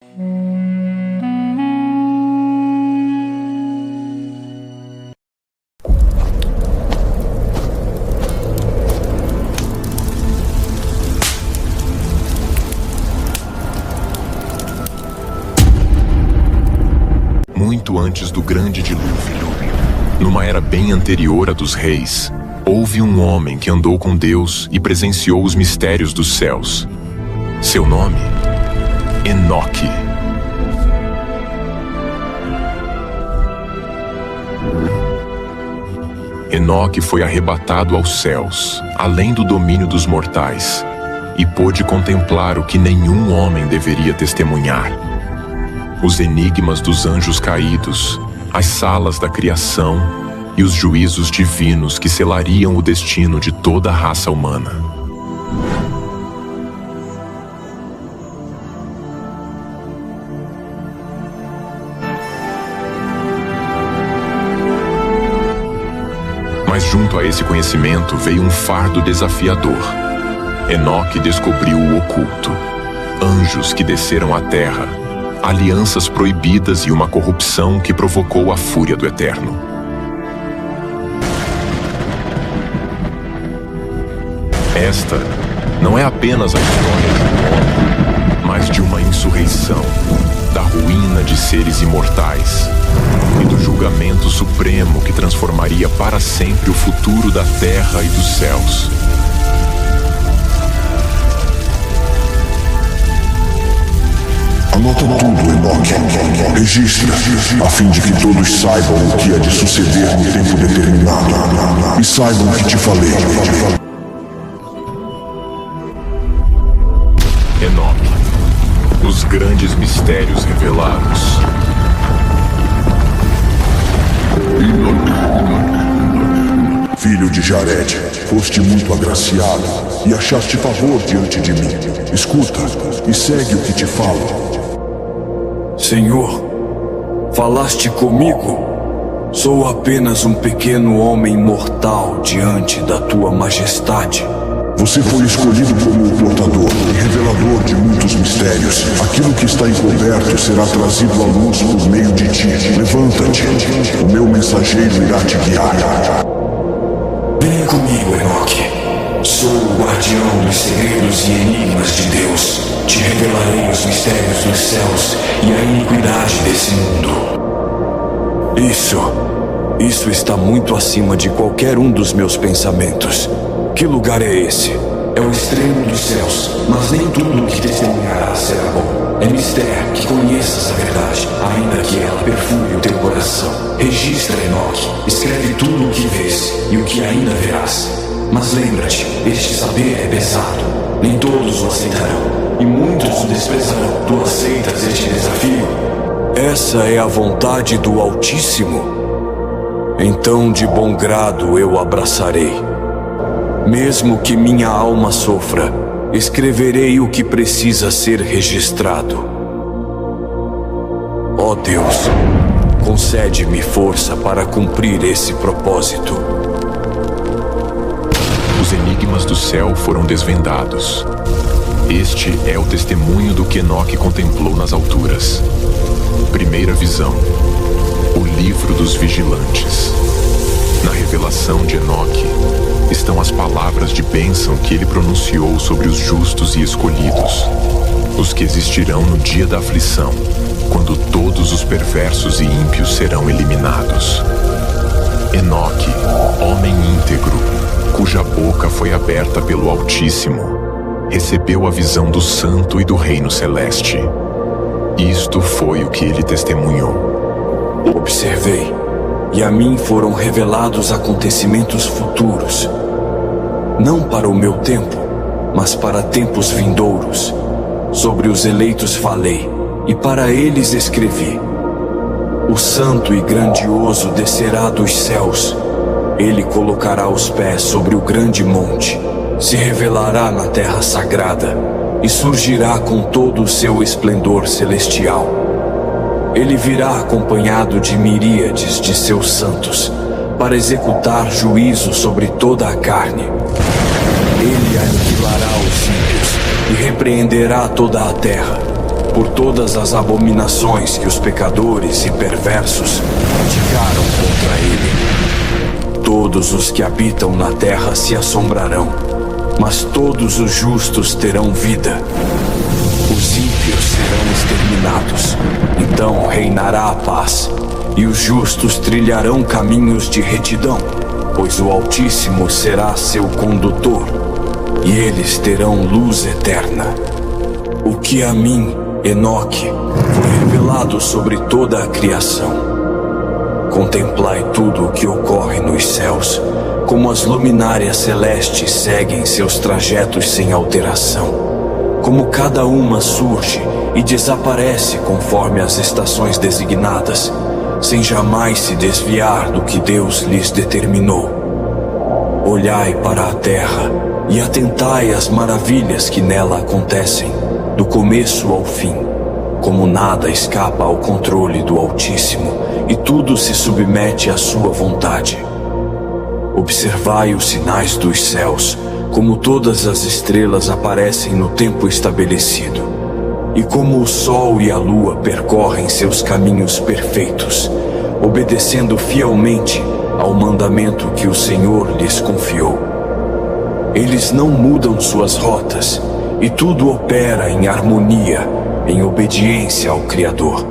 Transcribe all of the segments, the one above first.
Muito antes do grande dilúvio, numa era bem anterior à dos reis, houve um homem que andou com Deus e presenciou os mistérios dos céus. Seu nome? Enoque. Enoque foi arrebatado aos céus, além do domínio dos mortais, e pôde contemplar o que nenhum homem deveria testemunhar: os enigmas dos anjos caídos, as salas da criação e os juízos divinos que selariam o destino de toda a raça humana. Mas junto a esse conhecimento veio um fardo desafiador. Enoque descobriu o oculto: anjos que desceram à terra, alianças proibidas e uma corrupção que provocou a fúria do Eterno. Esta não é apenas a história de um homem, mas de uma insurreição, da ruína de seres imortais e do julgamento supremo que transformaria para sempre o futuro da terra e dos céus. Anota tudo, Enoque. Registra, a fim de que todos saibam o que há de suceder no tempo determinado. E saibam o que te falei. Enoque, os grandes mistérios revelados. Filho de Jared, foste muito agraciado e achaste favor diante de mim. Escuta e segue o que te falo. Senhor, falaste comigo? Sou apenas um pequeno homem mortal diante da tua majestade. Você foi escolhido como o portador e revelador de muitos mistérios. Aquilo que está encoberto será trazido à luz por meio de ti. Levanta-te, o meu mensageiro irá te guiar. Venha comigo, Enoque. Sou o guardião dos segredos e enigmas de Deus. Te revelarei os mistérios dos céus e a iniquidade desse mundo. Isso está muito acima de qualquer um dos meus pensamentos. Que lugar é esse? É o extremo dos céus, mas nem tudo o que testemunhará será bom. É mistério que conheças a verdade, ainda que ela perfure o teu coração. Registra, Enoque, escreve tudo o que vês e o que ainda verás. Mas lembra-te, este saber é pesado. Nem todos o aceitarão, e muitos o desprezarão. Tu aceitas este desafio? Essa é a vontade do Altíssimo? Então de bom grado eu abraçarei. Mesmo que minha alma sofra, escreverei o que precisa ser registrado. Ó Deus, concede-me força para cumprir esse propósito. Os enigmas do céu foram desvendados. Este é o testemunho do que Enoque contemplou nas alturas. Primeira visão: o livro dos vigilantes. Na revelação de Enoque estão as palavras de bênção que ele pronunciou sobre os justos e escolhidos, os que existirão no dia da aflição, quando todos os perversos e ímpios serão eliminados. Enoque, homem íntegro, cuja boca foi aberta pelo Altíssimo, recebeu a visão do Santo e do Reino Celeste. Isto foi o que ele testemunhou. Observei, e a mim foram revelados acontecimentos futuros, não para o meu tempo, mas para tempos vindouros. Sobre os eleitos falei, e para eles escrevi. O santo e grandioso descerá dos céus. Ele colocará os pés sobre o grande monte, se revelará na terra sagrada e surgirá com todo o seu esplendor celestial. Ele virá acompanhado de miríades de seus santos para executar juízo sobre toda a carne. Ele aniquilará os ímpios e repreenderá toda a terra. por todas as abominações que os pecadores e perversos praticaram contra ele. Todos os que habitam na terra se assombrarão, mas todos os justos terão vida. Os ímpios serão exterminados, então reinará a paz, e os justos trilharão caminhos de retidão, pois o Altíssimo será seu condutor, e eles terão luz eterna. O que a mim, Enoque, foi revelado sobre toda a criação. Contemplai tudo o que ocorre nos céus, como as luminárias celestes seguem seus trajetos sem alteração, como cada uma surge e desaparece conforme as estações designadas, sem jamais se desviar do que Deus lhes determinou. Olhai para a terra e atentai às maravilhas que nela acontecem, do começo ao fim, como nada escapa ao controle do Altíssimo e tudo se submete à sua vontade. Observai os sinais dos céus, como todas as estrelas aparecem no tempo estabelecido, e como o sol e a lua percorrem seus caminhos perfeitos, obedecendo fielmente ao mandamento que o Senhor lhes confiou. Eles não mudam suas rotas, e tudo opera em harmonia, em obediência ao Criador.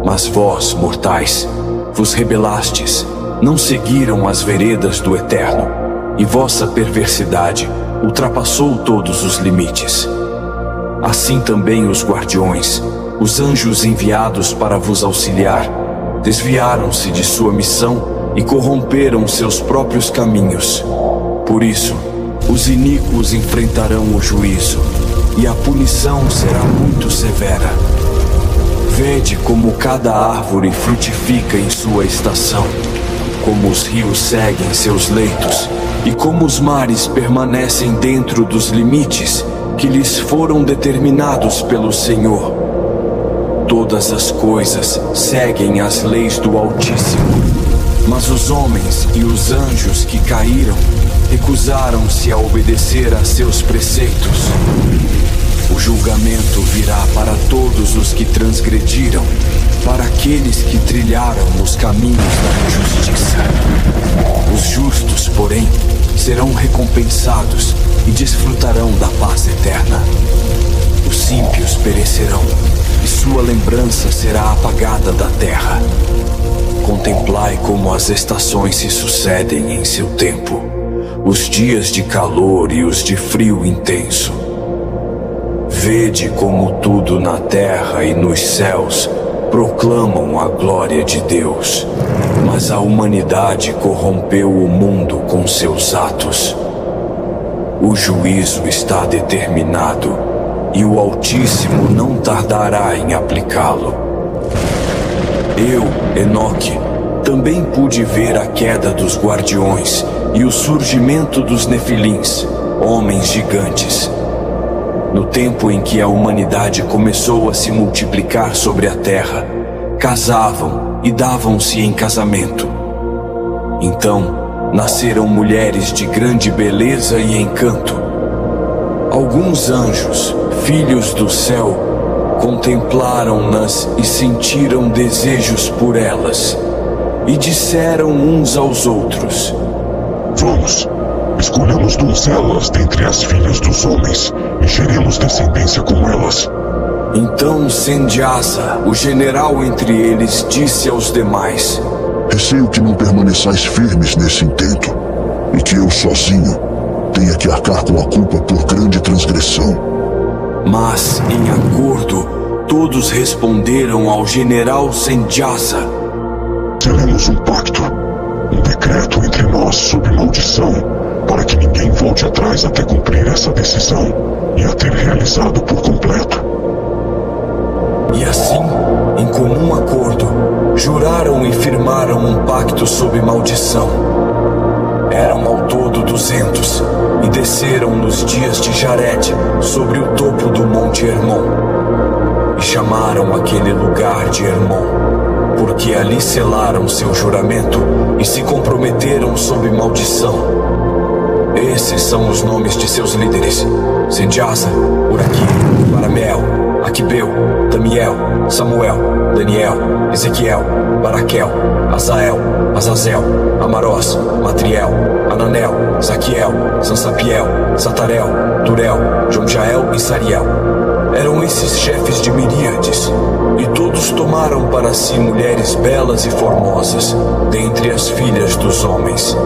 Mas vós, mortais, vos rebelastes, não seguiram as veredas do Eterno, e vossa perversidade ultrapassou todos os limites. Assim também os guardiões, os anjos enviados para vos auxiliar, desviaram-se de sua missão e corromperam seus próprios caminhos. Por isso, os iníquos enfrentarão o juízo, e a punição será muito severa. Vede como cada árvore frutifica em sua estação, como os rios seguem seus leitos, e como os mares permanecem dentro dos limites que lhes foram determinados pelo Senhor. Todas as coisas seguem as leis do Altíssimo, mas os homens e os anjos que caíram recusaram-se a obedecer a seus preceitos. O julgamento virá para todos os que transgrediram, para aqueles que trilharam os caminhos da injustiça. Os justos, porém, serão recompensados e desfrutarão da paz eterna. Os ímpios perecerão, e sua lembrança será apagada da terra. Contemplai como as estações se sucedem em seu tempo, os dias de calor e os de frio intenso. Vede como tudo na terra e nos céus proclamam a glória de Deus, mas a humanidade corrompeu o mundo com seus atos. O juízo está determinado, e o Altíssimo não tardará em aplicá-lo. Eu, Enoque, também pude ver a queda dos guardiões e o surgimento dos nefilins, homens gigantes. No tempo em que a humanidade começou a se multiplicar sobre a terra, casavam e davam-se em casamento. Então, nasceram mulheres de grande beleza e encanto. Alguns anjos, filhos do céu, contemplaram-nas e sentiram desejos por elas, e disseram uns aos outros: Vamos, escolhamos donzelas dentre as filhas dos homens, e geremos descendência com elas. Então Sendiasa, o general entre eles, disse aos demais: Receio que não permaneçais firmes nesse intento, e que eu sozinho tenha que arcar com a culpa por grande transgressão. Mas, em acordo, todos responderam ao general Sendiasa: Selemos um pacto, um decreto entre nós sob maldição, para que ninguém volte atrás até cumprir essa decisão e a ter realizado por completo. E assim, em comum acordo, juraram e firmaram um pacto sob maldição. Eram ao todo 200, e desceram nos dias de Jared, sobre o topo do Monte Hermon. E chamaram aquele lugar de Hermon, porque ali selaram seu juramento e se comprometeram sob maldição. Esses são os nomes de seus líderes: Sendiasa, Uraqui, Paramel, Aquibeu, Damiel, Samuel, Daniel, Ezequiel, Baraquel, Azael, Azazel, Amarós, Matriel, Ananel, Zaquiel, Sansapiel, Satarel, Turel, Jonjael e Sariel. Eram esses chefes de miríades, e todos tomaram para si mulheres belas e formosas, dentre as filhas dos homens.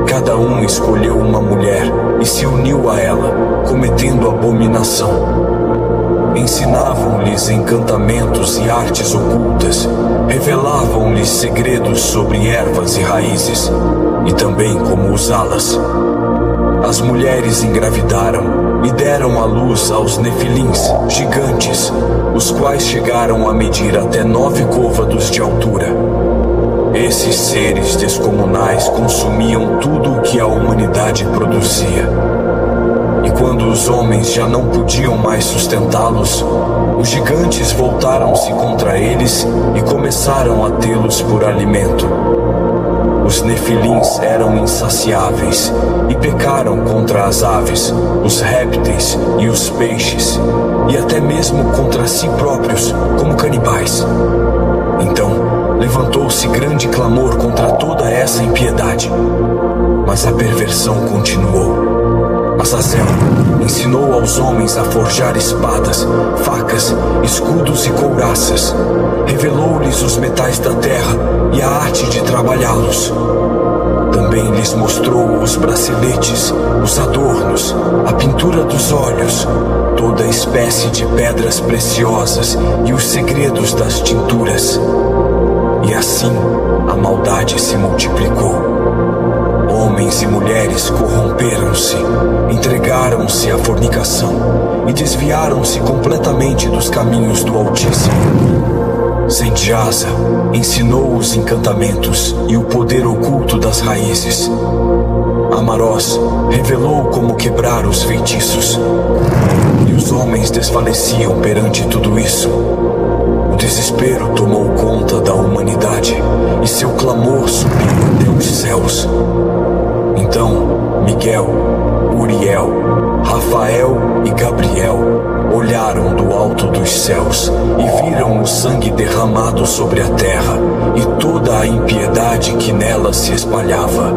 Cada um escolheu uma mulher e se uniu a ela, cometendo abominação. Ensinavam-lhes encantamentos e artes ocultas, revelavam-lhes segredos sobre ervas e raízes, e também como usá-las. As mulheres engravidaram e deram à luz aos nefilins, gigantes, os quais chegaram a medir até 9 côvados de altura. Esses seres descomunais consumiam tudo o que a humanidade produzia. E quando os homens já não podiam mais sustentá-los, os gigantes voltaram-se contra eles e começaram a tê-los por alimento. Os nefilins eram insaciáveis e pecaram contra as aves, os répteis e os peixes, e até mesmo contra si próprios, como canibais. Então levantou-se grande clamor contra toda essa impiedade, mas a perversão continuou. Azazel ensinou aos homens a forjar espadas, facas, escudos e couraças. Revelou-lhes os metais da terra e a arte de trabalhá-los. Também lhes mostrou os braceletes, os adornos, a pintura dos olhos, toda espécie de pedras preciosas e os segredos das tinturas. E assim a maldade se multiplicou. Homens e mulheres corromperam-se, entregaram-se à fornicação e desviaram-se completamente dos caminhos do Altíssimo. Sendiasa ensinou os encantamentos e o poder oculto das raízes. Amarós revelou como quebrar os feitiços. E os homens desfaleciam perante tudo isso. O desespero tomou conta da humanidade e seu clamor subiu até os céus. Então Miguel, Uriel, Rafael e Gabriel olharam do alto dos céus e viram o sangue derramado sobre a terra e toda a impiedade que nela se espalhava.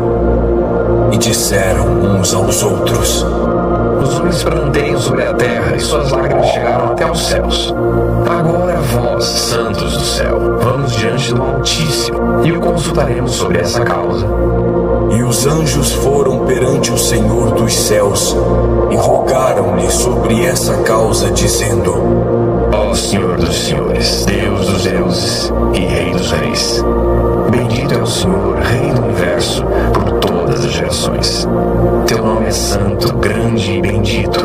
E disseram uns aos outros: Os homens planteiam sobre a terra e suas lágrimas chegaram até os céus. Agora vós, santos do céu, vamos diante do Altíssimo e o consultaremos sobre essa causa. E os anjos foram perante o Senhor dos céus e rogaram-lhe sobre essa causa, dizendo: Ó Senhor dos senhores, Deus dos deuses e Rei dos reis, bendito é o Senhor, Rei do universo, por todas as gerações. Teu nome é santo, grande e bendito,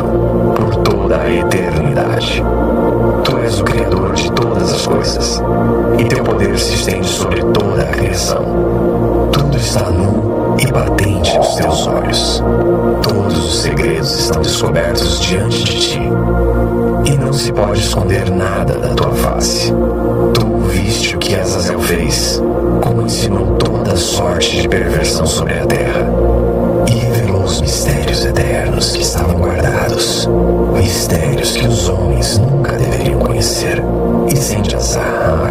por toda a eternidade. Tu és o Criador de todas as coisas, e teu poder se estende sobre toda a criação. Tudo está nu e patente aos teus olhos. Todos os segredos estão descobertos diante de ti, e não se pode esconder nada da tua face. Tu viste o que Azazel fez, como ensinou toda sorte de perversão sobre a terra, e revelou os mistérios eternos que estavam guardados, mistérios que os homens nunca deveriam conhecer. E Sendiasa,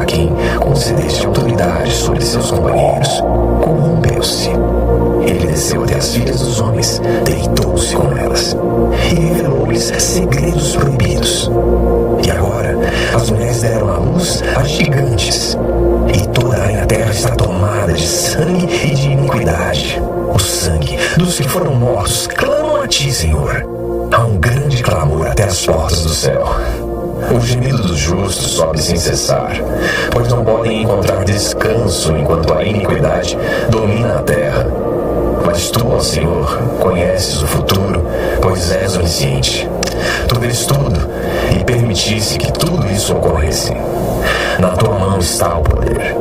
a quem concedeste autoridade sobre seus companheiros, corrompeu-se. Ele desceu até as filhas dos homens, deitou-se com elas e revelou-lhes segredos proibidos. E agora as mulheres deram à luz a gigantes, e toda a terra está tomada de sangue e de iniquidade. O sangue dos que foram mortos clamam a ti, Senhor. Há um grande clamor até as portas do céu. O gemido dos justos sobe sem cessar, pois não podem encontrar descanso enquanto a iniquidade domina a terra. Mas tu, ó Senhor, conheces o futuro, pois és onisciente. Tu vês tudo e permitiste que tudo isso ocorresse. Na tua mão está o poder.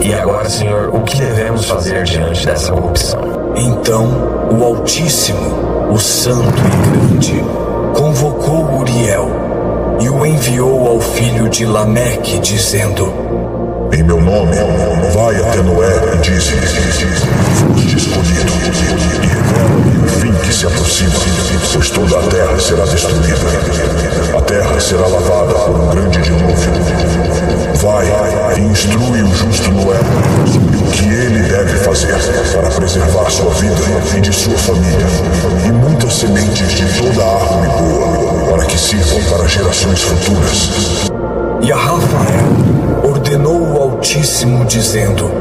E agora, Senhor, o que devemos fazer diante dessa corrupção? Então o Altíssimo, o Santo e Grande, convocou Uriel e o enviou ao filho de Lameque, dizendo: Em meu nome, vai até Noé e diz-lhe: foste escolhido, e revela-lhe o fim que se aproxima, pois toda a terra será destruída. A terra será lavada por um grande dilúvio. Vai e instrui o justo Noé sobre o que ele deve fazer para preservar sua vida e de sua família, e muitas sementes de toda a árvore boa, para que sirvam para gerações futuras. E a Rafael ordenou o Altíssimo, dizendo: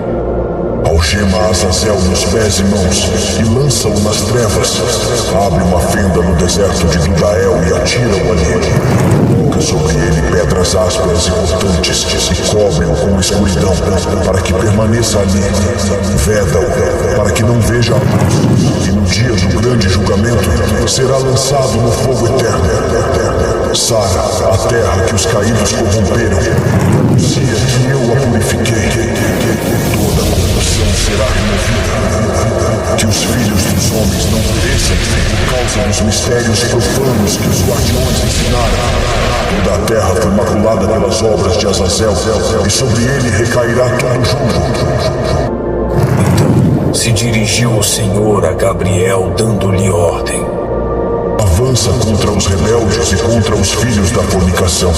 algema Azazel nos pés e mãos e lança-o nas trevas. Abre uma fenda no deserto de Dudael e atira-o ali. Coloca sobre ele pedras ásperas e cortantes e cobre-o com escuridão, para que permaneça ali. Veda-o, para que não veja a luz. E no dia do grande julgamento será lançado no fogo eterno. Sara, a terra que os caídos corromperam, anuncia que eu a purifiquei. Toda a corrupção será removida. Que os filhos dos homens não pereçam por causa dos mistérios profanos que os guardiões ensinaram. Toda a terra foi maculada pelas obras de Azazel, e sobre ele recairá todo o jugo. Então se dirigiu o Senhor a Gabriel, dando-lhe ordem: avança contra os rebeldes e contra os filhos da fornicação.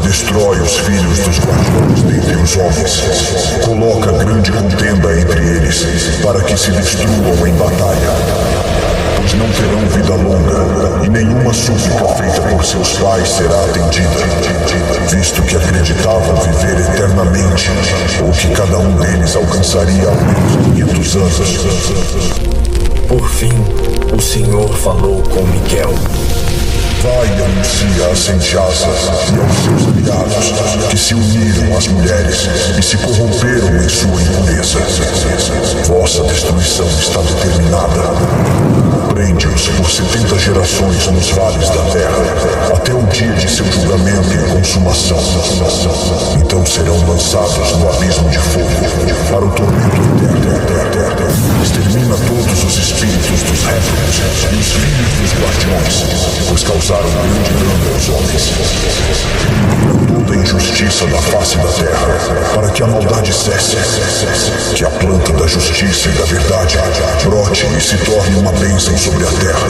Destrói os filhos dos guardiões dentre os homens. Coloca grande contenda entre eles, para que se destruam em batalha. Pois não terão vida longa, e nenhuma súplica feita por seus pais será atendida, visto que acreditavam viver eternamente, ou que cada um deles alcançaria ao menos 500 anos. Por fim, o Senhor falou com Miguel: vai e anuncia a Senteasa e aos seus aliados que se uniram às mulheres e se corromperam em sua impureza. Vossa destruição está determinada. Prende-os por 70 gerações nos vales da terra, até o dia de seu julgamento e consumação. Então serão lançados no abismo de fogo, para o tormento eterno. Extermina todos os espíritos dos réprobos e os filhos dos guardiões, pois causaram grande dano aos homens. Elimina toda a injustiça da face da terra, para que a maldade cesse. Que a planta da justiça e da verdade brote e se torne uma bênção sobre a terra.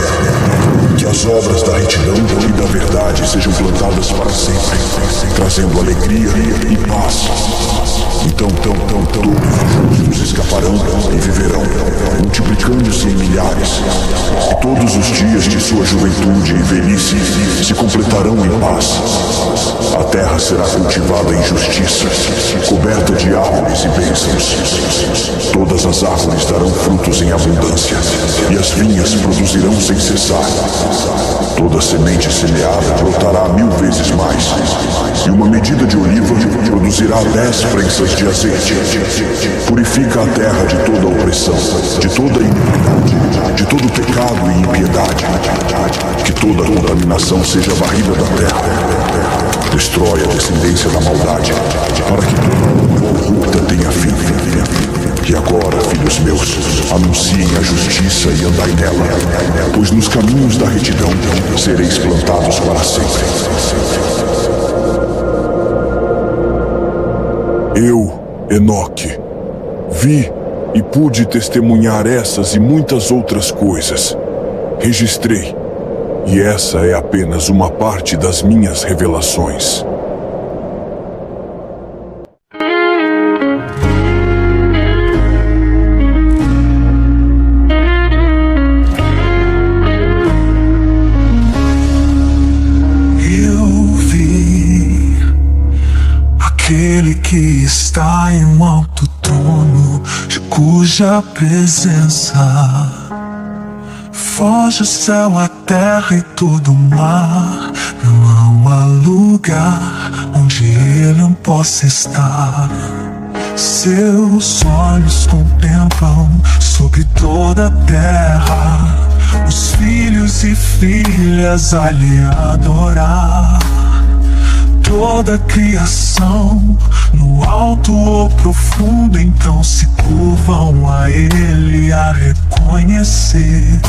Que as obras da retidão e da verdade sejam plantadas para sempre, trazendo alegria e paz. Então todos os justos escaparão e viverão, multiplicando-se em milhares. E todos os dias de sua juventude e velhice se completarão em paz. A terra será cultivada em justiça, coberta de árvores e bênçãos. Todas as árvores darão frutos em abundância, e as vinhas produzirão sem cessar. Toda semente semeada brotará 1000 vezes mais, e uma medida de oliva produzirá 10 prensas de azeite. Purifica a terra de toda opressão, de toda iniquidade, de todo pecado e impiedade. Que toda contaminação seja varrida da terra. Destrói a descendência da maldade, para que toda obra corrupta tenha fim. E agora, filhos meus, anunciem a justiça e andai nela, pois nos caminhos da retidão sereis plantados para sempre. Eu, Enoque, vi e pude testemunhar essas e muitas outras coisas. Registrei, e essa é apenas uma parte das minhas revelações. Aquele que está em um alto trono, de cuja presença foge o céu, a terra e todo o mar. Não há lugar onde ele não possa estar. Seus olhos contemplam sobre toda a terra, os filhos e filhas a lhe adorar. Toda a criação, no alto ou profundo, então se curvam a ele a reconhecer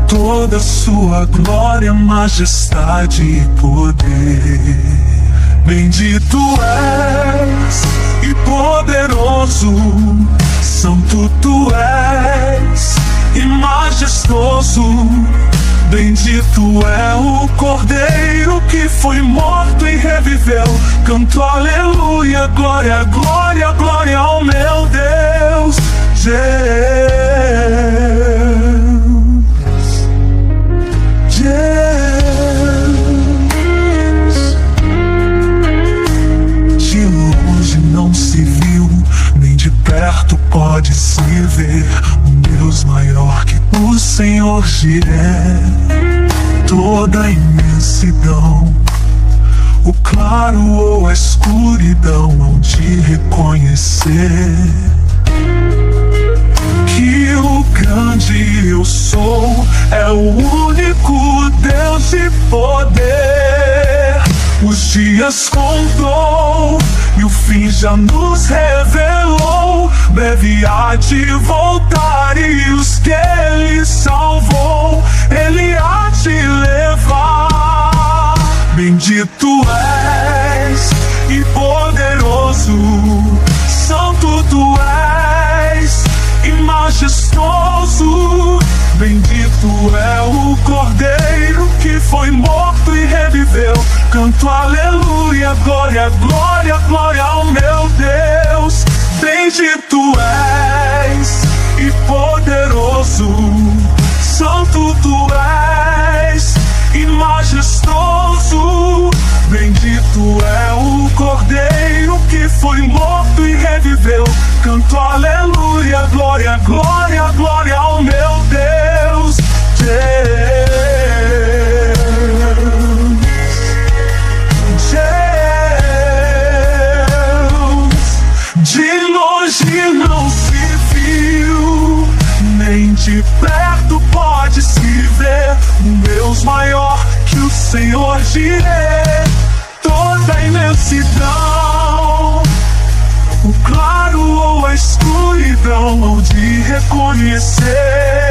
toda a sua glória, majestade e poder. Bendito és e poderoso, santo tu és e majestoso. Bendito é o Cordeiro que foi morto e reviveu. Canto aleluia, glória, glória, glória ao meu Deus. De longe não se viu, nem de perto pode-se ver um Deus maior que o Senhor Jiré. Toda a imensidão, o claro ou a escuridão hão de reconhecer que o grande eu sou é o único Deus de poder. Os dias contou e o fim já nos revelou. Breve há de voltar e os que ele salvou, ele há de levar. Bendito és e poderoso, santo tu és e majestoso. Bendito é o Cordeiro que foi morto e reviveu. Canto aleluia, glória, glória, glória ao meu Deus. Bendito és e poderoso, santo tu és e majestoso. Bendito é o Cordeiro que foi morto e reviveu. Canto aleluia, glória, glória, glória ao meu Deus. De longe não se viu, nem de perto pode-se ver um Deus maior que o Senhor Jiré. Toda a imensidão, o claro ou a escuridão hão de reconhecer